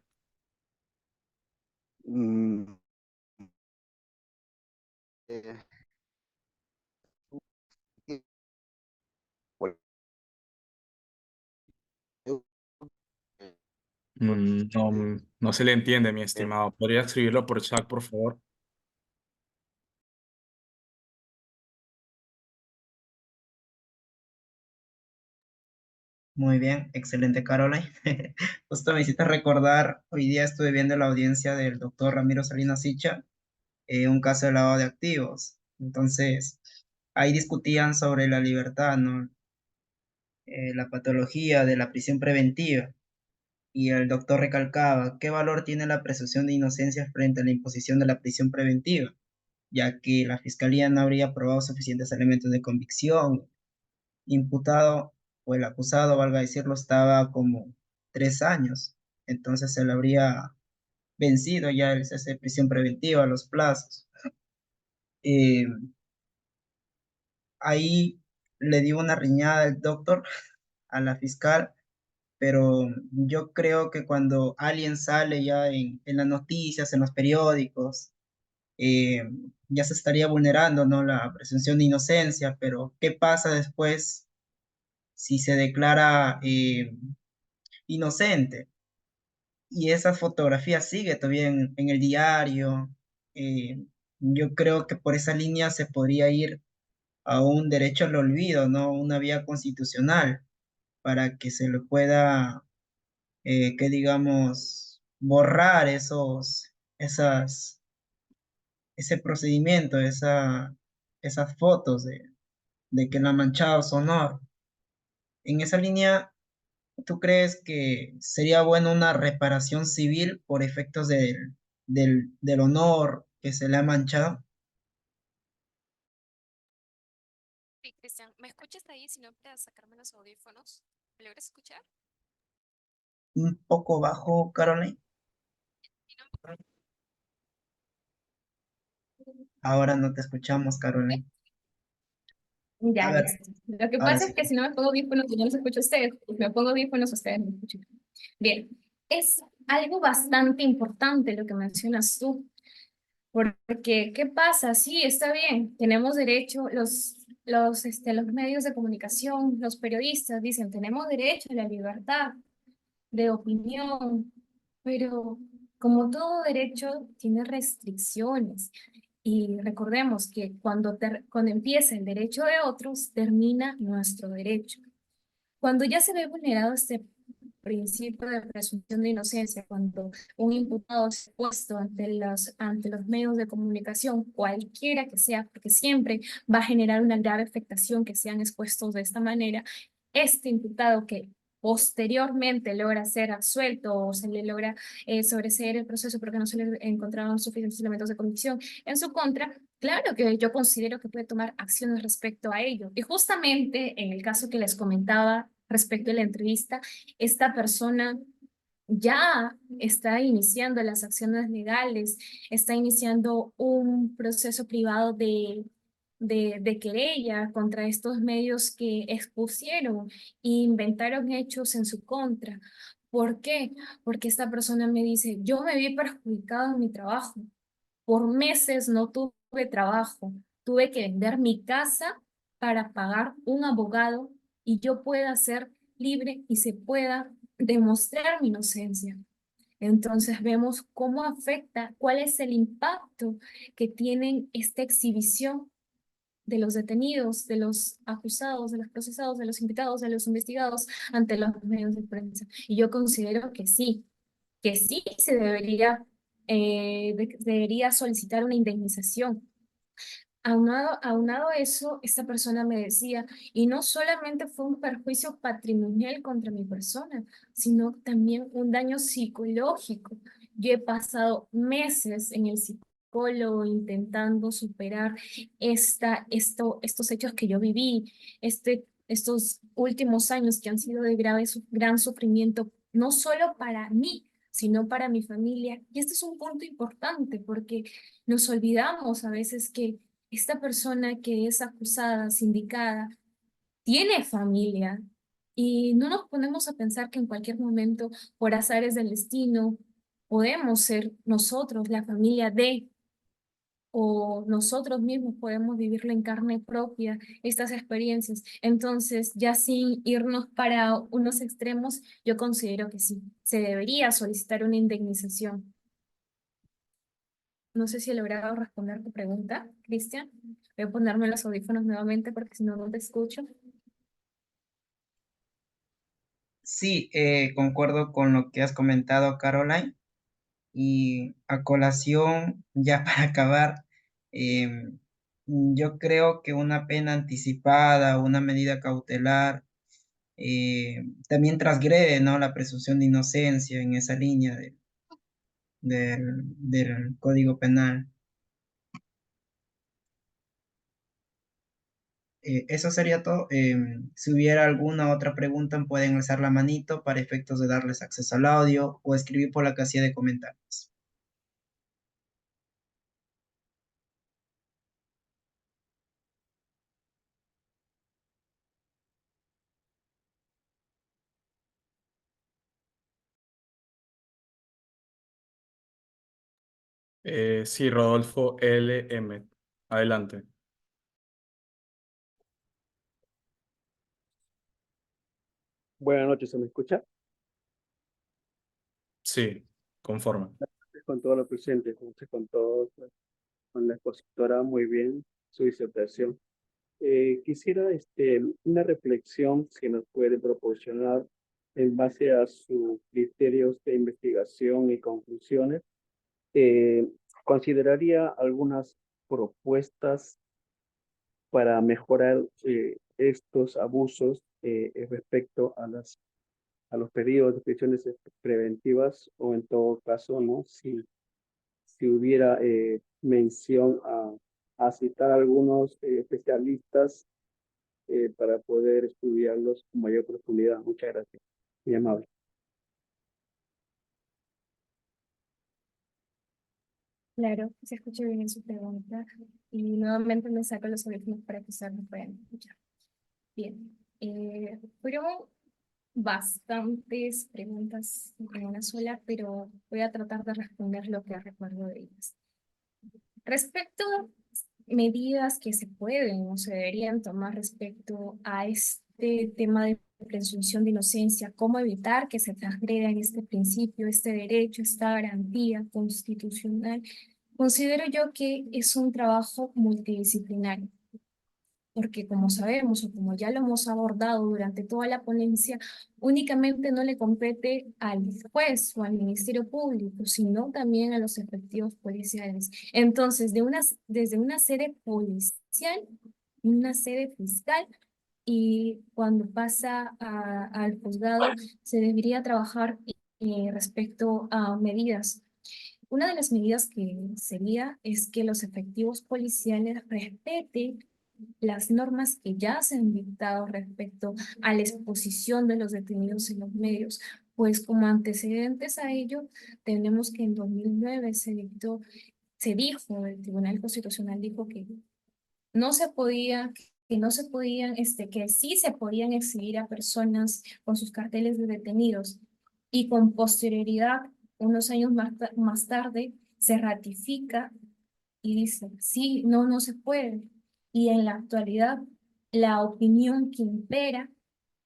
S4: Mm, eh, bueno, yo, eh,
S1: No, no se le entiende, mi
S4: eh,
S1: estimado. ¿Podría escribirlo por chat, por favor?
S3: Muy bien, excelente, Caroline. Justo me hiciste recordar, hoy día estuve viendo la audiencia del doctor Ramiro Salinas Sicha, un caso de lavado de activos. Entonces, ahí discutían sobre la libertad, ¿no? La patología de la prisión preventiva. Y el doctor recalcaba, ¿qué valor tiene la presunción de inocencia frente a la imposición de la prisión preventiva? Ya que la fiscalía no habría probado suficientes elementos de convicción. Imputado o el acusado, valga decirlo, estaba como 3 años. Entonces se le habría vencido ya el cese de prisión preventiva, los plazos. Eh, Ahí le dio una riñada el doctor a la fiscal, pero yo creo que cuando alguien sale ya en las noticias, en los periódicos, eh, ya se estaría vulnerando, ¿no?, la presunción de inocencia, pero ¿qué pasa después si se declara inocente? Y esa fotografía sigue todavía en el diario. eh, yo creo que por esa línea se podría ir a un derecho al olvido, ¿no? Una vía constitucional para que se le pueda, que digamos, borrar ese procedimiento, esas fotos de que la ha manchado su honor. En esa línea, ¿tú crees que sería bueno una reparación civil por efectos del honor que se le ha manchado?
S5: Sí, Cristian, ¿me escuchas ahí? Si no, puedes sacarme los audífonos. ¿Me logras escuchar?
S3: Un poco bajo, Caroline.
S5: Si no,
S3: Ahora no te escuchamos,
S5: ¿me-
S3: Caroline. A
S2: Ya,
S3: ver,
S2: listo. Lo que
S3: ahora
S2: pasa
S3: sí.
S2: es que si no me pongo audífonos, yo no los escucho a ustedes. Si me pongo audífonos, ustedes me escuchan. Bien, es algo bastante importante lo que mencionas tú, porque ¿qué pasa? Sí, está bien, tenemos derecho, los medios de comunicación, los periodistas dicen, tenemos derecho a la libertad de opinión, pero como todo derecho tiene restricciones. Y recordemos que cuando empieza el derecho de otros, termina nuestro derecho. Cuando ya se ve vulnerado este principio de presunción de inocencia, cuando un imputado es puesto ante los medios de comunicación, cualquiera que sea, porque siempre va a generar una grave afectación que sean expuestos de esta manera, este imputado que posteriormente logra ser absuelto o se le logra sobreseer el proceso porque no se le encontraron suficientes elementos de convicción en su contra, claro que yo considero que puede tomar acciones respecto a ello. Y justamente en el caso que les comentaba respecto a la entrevista, esta persona ya está iniciando las acciones legales, está iniciando un proceso privado de querella contra estos medios que expusieron e inventaron hechos en su contra. ¿Por qué? Porque esta persona me dice, yo me vi perjudicado en mi trabajo. Por meses no tuve trabajo. Tuve que vender mi casa para pagar un abogado y yo pueda ser libre y se pueda demostrar mi inocencia. Entonces vemos cómo afecta, cuál es el impacto que tienen esta exhibición de los detenidos, de los acusados, de los procesados, de los invitados, de los investigados ante los medios de prensa. Y yo considero que sí se debería, debería solicitar una indemnización. Aunado a eso, esta persona me decía, y no solamente fue un perjuicio patrimonial contra mi persona, sino también un daño psicológico. Yo he pasado meses en el psicólogo intentando superar estos hechos que yo viví, estos últimos años que han sido de gran sufrimiento, no solo para mí, sino para mi familia. Y este es un punto importante porque nos olvidamos a veces que esta persona que es acusada, sindicada, tiene familia y no nos ponemos a pensar que en cualquier momento, por azares del destino, podemos ser nosotros, la familia de, o nosotros mismos podemos vivirlo en carne propia, estas experiencias. Entonces, ya sin irnos para unos extremos, yo considero que sí, se debería solicitar una indemnización. No sé si he logrado responder tu pregunta, Cristian. Voy a ponerme los audífonos nuevamente porque si no, no te escucho.
S3: Sí, concuerdo con lo que has comentado, Caroline. Y a colación, ya para acabar, yo creo que una pena anticipada, una medida cautelar, también transgrede, ¿no?, la presunción de inocencia en esa línea del Código Penal. Eso sería todo. Si hubiera alguna otra pregunta, pueden alzar la manito para efectos de darles acceso al audio o escribir por la casilla de comentarios.
S1: Sí, Rodolfo LM. Adelante.
S6: Buenas noches, ¿se me escucha?
S1: Sí, conforme.
S6: Con todo lo presente, con todo, pues, con la expositora muy bien su disertación. Quisiera una reflexión que nos puede proporcionar en base a sus criterios de investigación y conclusiones. Eh, Consideraría algunas propuestas para mejorar estos abusos respecto a los pedidos de prisiones preventivas o en todo caso, ¿no? Si hubiera mención a citar algunos especialistas para poder estudiarlos con mayor profundidad. Muchas gracias. Muy amable.
S2: Claro, se escucha bien en su pregunta. Y nuevamente me saco los audífonos para que ustedes me puedan escuchar. Bien. Fueron bastantes preguntas en una sola, pero voy a tratar de responder lo que recuerdo de ellas. Respecto a medidas que se pueden o se deberían tomar respecto a este tema de presunción de inocencia, cómo evitar que se transgreda en este principio, este derecho, esta garantía constitucional, considero yo que es un trabajo multidisciplinario porque como sabemos o como ya lo hemos abordado durante toda la ponencia, únicamente no le compete al juez o al Ministerio Público, sino también a los efectivos policiales. Entonces, desde una sede policial, una sede fiscal, y cuando pasa al juzgado, se debería trabajar respecto a medidas. Una de las medidas que sería es que los efectivos policiales respeten las normas que ya se han dictado respecto a la exposición de los detenidos en los medios, Pues como antecedentes a ello, tenemos que en 2009 se dijo, el Tribunal Constitucional dijo que no se podía, que no se podían, que sí se podían exhibir a personas con sus carteles de detenidos. Y con posterioridad, unos años más tarde, se ratifica y dice, sí, no, no se puede. Y en la actualidad, la opinión que impera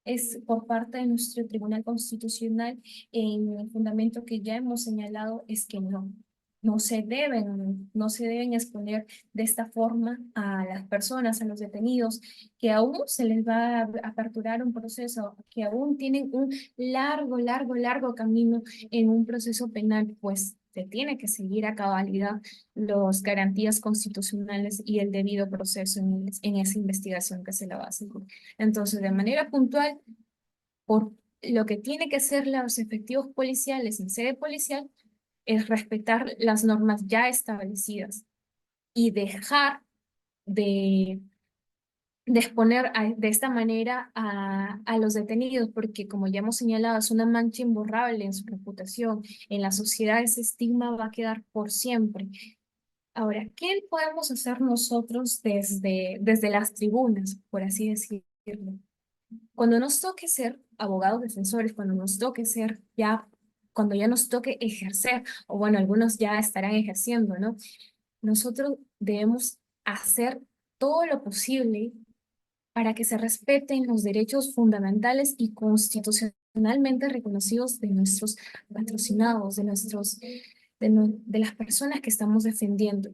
S2: es por parte de nuestro Tribunal Constitucional en el fundamento que ya hemos señalado es que no se deben exponer de esta forma a las personas, a los detenidos, que aún se les va a aperturar un proceso, que aún tienen un largo camino en un proceso penal, pues se tiene que seguir a cabalidad las garantías constitucionales y el debido proceso en esa investigación que se la va a hacer. Entonces, de manera puntual, por lo que tiene que ser los efectivos policiales en sede policial, es respetar las normas ya establecidas y dejar de, de exponer de esta manera a los detenidos, porque como ya hemos señalado, es una mancha imborrable en su reputación. En la sociedad ese estigma va a quedar por siempre. Ahora, ¿qué podemos hacer nosotros desde las tribunas, por así decirlo? Cuando nos toque ser abogados defensores, cuando nos toque ser ya, cuando ya nos toque ejercer, o bueno, algunos ya estarán ejerciendo, ¿no? Nosotros debemos hacer todo lo posible para que se respeten los derechos fundamentales y constitucionalmente reconocidos de nuestros patrocinados, de las personas que estamos defendiendo.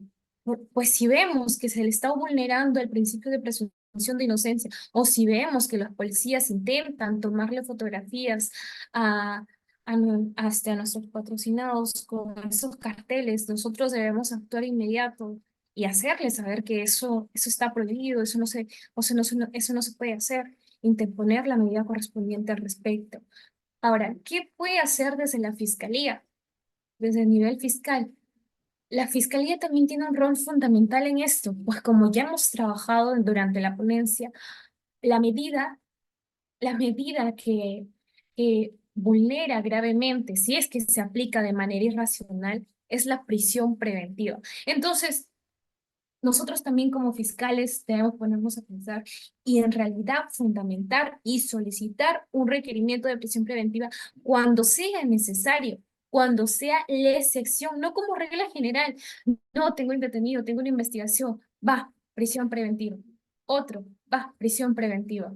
S2: Pues si vemos que se le está vulnerando el principio de presunción de inocencia, o si vemos que los policías intentan tomarle fotografías hasta a nuestros patrocinados con esos carteles, nosotros debemos actuar inmediato y hacerles saber que eso está prohibido, eso no se puede hacer, interponer la medida correspondiente al respecto. Ahora, ¿qué puede hacer desde la Fiscalía? Desde el nivel fiscal. La Fiscalía también tiene un rol fundamental en esto, pues como ya hemos trabajado durante la ponencia, la medida, la medida que vulnera gravemente, si es que se aplica de manera irracional, es la prisión preventiva. Entonces, nosotros también como fiscales debemos ponernos a pensar y en realidad fundamentar y solicitar un requerimiento de prisión preventiva cuando sea necesario, cuando sea la excepción, no como regla general. No, tengo un detenido, tengo una investigación, va, prisión preventiva. Otro, va, prisión preventiva.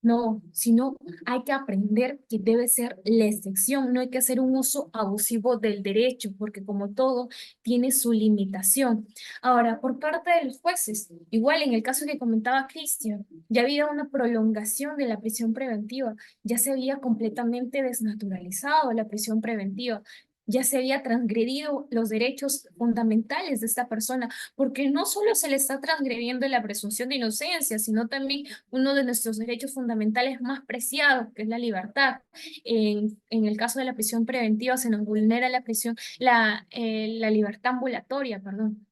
S2: No, sino hay que aprender que debe ser la excepción, no hay que hacer un uso abusivo del derecho, porque como todo, tiene su limitación. Ahora, por parte de los jueces, igual en el caso que comentaba Cristian, ya había una prolongación de la prisión preventiva, ya se había completamente desnaturalizado la prisión preventiva. Ya se había transgredido los derechos fundamentales de esta persona, porque no solo se le está transgrediendo la presunción de inocencia, sino también uno de nuestros derechos fundamentales más preciados, que es la libertad. En el caso de la prisión preventiva se nos vulnera la libertad ambulatoria, perdón.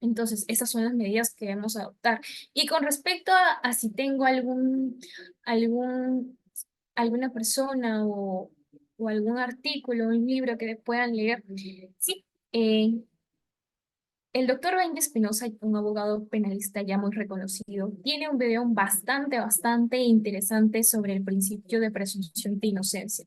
S2: Entonces, esas son las medidas que debemos adoptar. Y con respecto a si tengo algún, alguna persona o algún artículo, un libro que puedan leer, sí, el doctor Benja Espinosa, un abogado penalista ya muy reconocido, tiene un video bastante interesante sobre el principio de presunción de inocencia.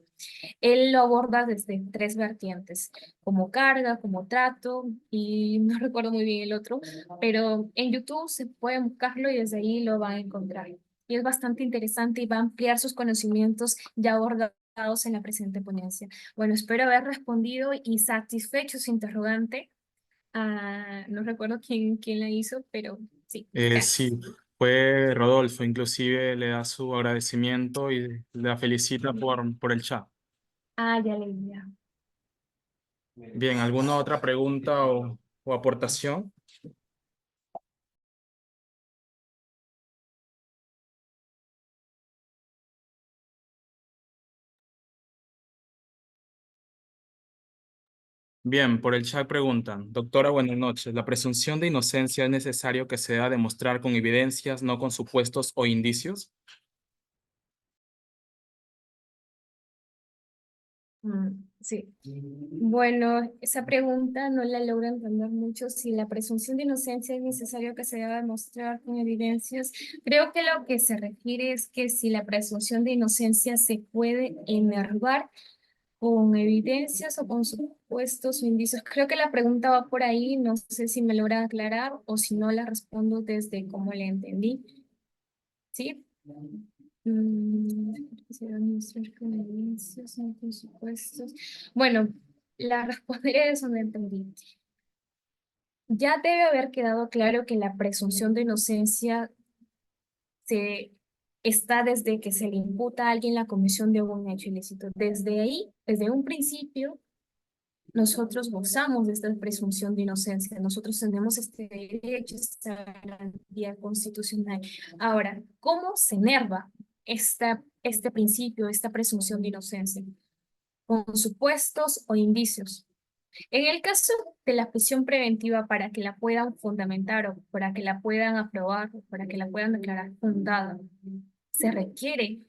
S2: Él lo aborda desde tres vertientes, como carga, como trato, y no recuerdo muy bien el otro, pero en YouTube se puede buscarlo y desde ahí lo van a encontrar. Y es bastante interesante y va a ampliar sus conocimientos ya abordados en la presente ponencia. Bueno, espero haber respondido y satisfecho su interrogante. No recuerdo quién la hizo, pero sí, gracias.
S1: Sí, fue Rodolfo, inclusive le da su agradecimiento y la felicita por el chat.
S2: Ya leí, ya.
S1: Bien, ¿alguna otra pregunta o aportación? Bien, por el chat preguntan, doctora, buenas noches. ¿La presunción de inocencia es necesario que se deba demostrar con evidencias, no con supuestos o indicios?
S2: Sí. Bueno, esa pregunta no la logro entender mucho. Si la presunción de inocencia es necesario que se deba demostrar con evidencias, creo que lo que se refiere es que si la presunción de inocencia se puede enervar con evidencias o con supuestos o indicios. Creo que la pregunta va por ahí, no sé si me logra aclarar o si no la respondo desde cómo la entendí. ¿Sí? Quisiera demostrar con evidencias, no con supuestos. Bueno, la responderé de eso no entendí. Ya debe haber quedado claro que la presunción de inocencia se está desde que se le imputa a alguien la comisión de un hecho ilícito. Desde ahí, desde un principio, nosotros gozamos de esta presunción de inocencia. Nosotros tenemos este derecho, esta garantía constitucional. Ahora, ¿cómo se enerva este principio, esta presunción de inocencia? Con supuestos o indicios. En el caso de la prisión preventiva, para que la puedan fundamentar o para que la puedan aprobar o para que la puedan declarar fundada, se requiere,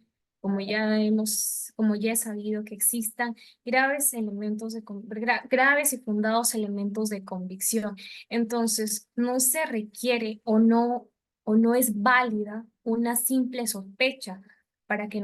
S2: como ya he sabido, que existan graves elementos graves y fundados elementos de convicción. Entonces, no se requiere o no es válida una simple sospecha para que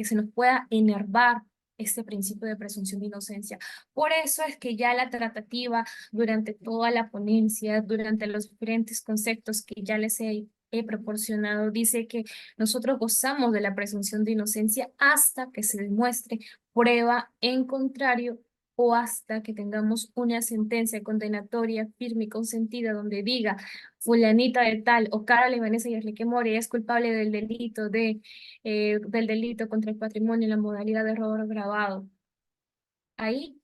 S2: se nos pueda enervar este principio de presunción de inocencia. Por eso es que ya la tratativa durante toda la ponencia, durante los diferentes conceptos que ya les he proporcionado, dice que nosotros gozamos de la presunción de inocencia hasta que se demuestre prueba en contrario o hasta que tengamos una sentencia condenatoria firme y consentida donde diga fulanita de tal o Carol Vanessa y Enrique More es culpable del delito contra el patrimonio en la modalidad de error agravado. Ahí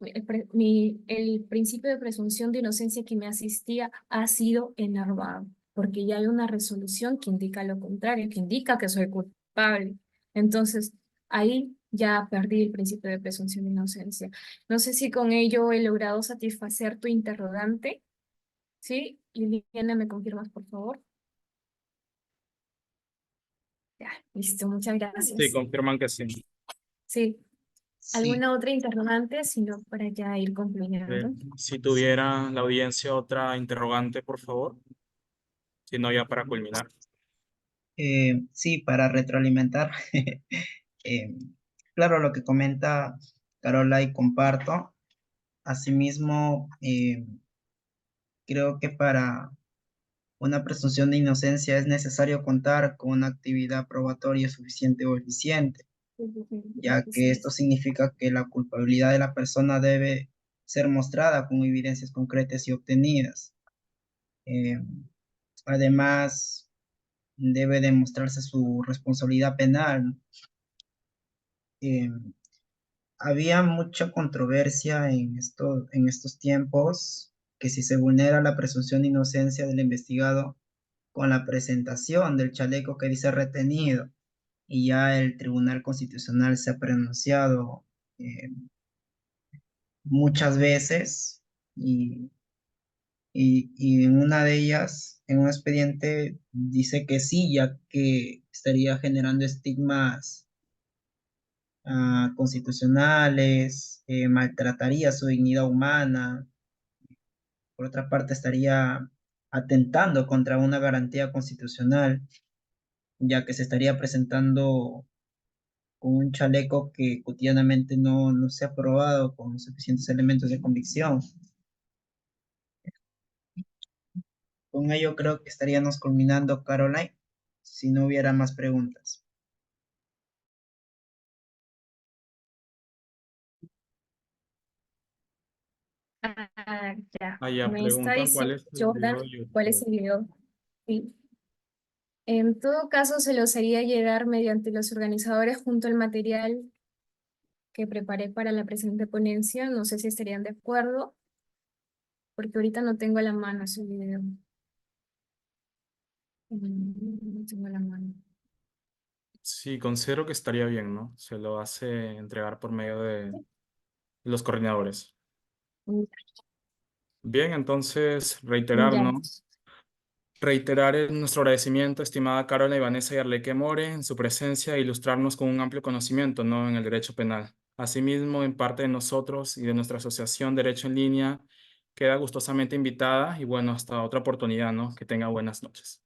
S2: el principio de presunción de inocencia que me asistía ha sido enervado, porque ya hay una resolución que indica lo contrario, que indica que soy culpable. Entonces, ahí ya perdí el principio de presunción de inocencia. No sé si con ello he logrado satisfacer tu interrogante. ¿Sí? Liliana, ¿me confirmas, por favor? Ya, listo, muchas
S1: Sí,
S2: gracias.
S1: confirman que sí.
S2: Sí.
S3: Sí,
S2: ¿Alguna otra interrogante? Sino para ya ir concluyendo.
S1: Si tuviera la audiencia otra interrogante, por favor. Si no, ya para culminar.
S3: sí, para retroalimentar. eh, claro, lo que comenta Carola y comparto. Asimismo, creo que para una presunción de inocencia es necesario contar con una actividad probatoria suficiente o eficiente, ya que esto significa que la culpabilidad de la persona debe ser mostrada con evidencias concretas y obtenidas. Eh, Además, debe demostrarse su responsabilidad penal. Eh, Había mucha controversia en estos tiempos que si se vulnera la presunción de inocencia del investigado con la presentación del chaleco que dice retenido, y ya el Tribunal Constitucional se ha pronunciado eh, muchas veces y, y en una de ellas, en un expediente, dice que sí, ya que estaría generando estigmas constitucionales, maltrataría su dignidad humana. Por otra parte, estaría atentando contra una garantía constitucional, ya que se estaría presentando con un chaleco que cotidianamente no se ha probado con suficientes elementos de convicción. Con ello creo que estaríamos culminando, Caroline, si no hubiera más preguntas.
S2: Ya.
S1: Allá
S2: Me está
S1: preguntan cuál
S2: diciendo
S1: es el
S2: Jordan
S1: video de
S2: cuál es
S1: YouTube.
S2: el video. Sí. En todo caso, se los haría llegar mediante los organizadores junto al material que preparé para la presente ponencia. No sé si estarían de acuerdo, porque ahorita no tengo a la mano ese video. No tengo a la mano.
S1: Sí, considero que estaría bien, ¿no? Se lo hace entregar por medio de los coordinadores. Bien, entonces reiterar,
S2: Ya.
S1: ¿no? Reiterar nuestro agradecimiento, estimada Carola y Vanessa y Arleque More, en su presencia e ilustrarnos con un amplio conocimiento, ¿no? En el derecho penal. Asimismo, en parte de nosotros y de nuestra asociación Derecho en Línea, queda gustosamente invitada y bueno, hasta otra oportunidad, ¿no? Que tenga buenas noches.